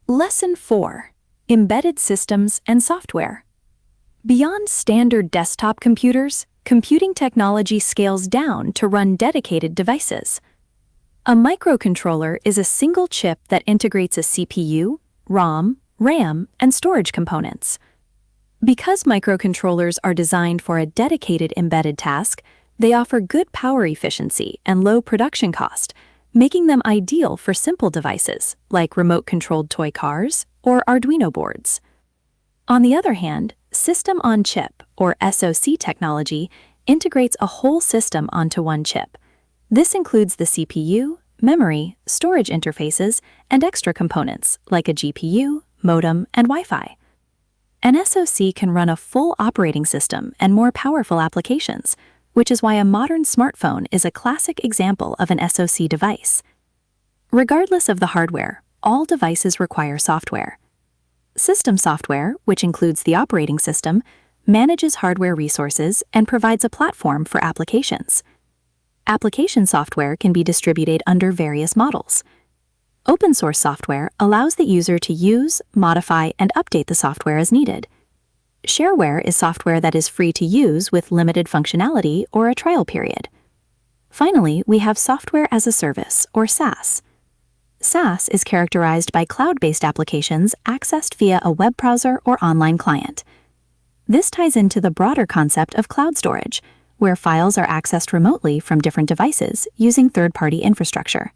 Lesson 4: Embedded Systems and Software. Beyond standard desktop computers, computing technology scales down to run dedicated devices. A microcontroller is a single chip that integrates a CPU, ROM, RAM, and storage components. Because microcontrollers are designed for a dedicated embedded task, they offer good power efficiency and low production cost, making them ideal for simple devices like remote-controlled toy cars or Arduino boards. On the other hand, System-on-Chip, or SoC technology, integrates a whole system onto one chip. This includes the CPU, memory, storage interfaces, and extra components like a GPU, modem, and Wi-Fi. An SoC can run a full operating system and more powerful applications, which is why a modern smartphone is a classic example of an SoC device. Regardless of the hardware, all devices require software. System software, which includes the operating system, manages hardware resources and provides a platform for applications. Application software can be distributed under various models. Open source software allows the user to use, modify, and update the software as needed. Shareware is software that is free to use with limited functionality or a trial period. Finally, we have Software as a Service, or SaaS. SaaS is characterized by cloud-based applications accessed via a web browser or online client. This ties into the broader concept of cloud storage, where files are accessed remotely from different devices using third-party infrastructure.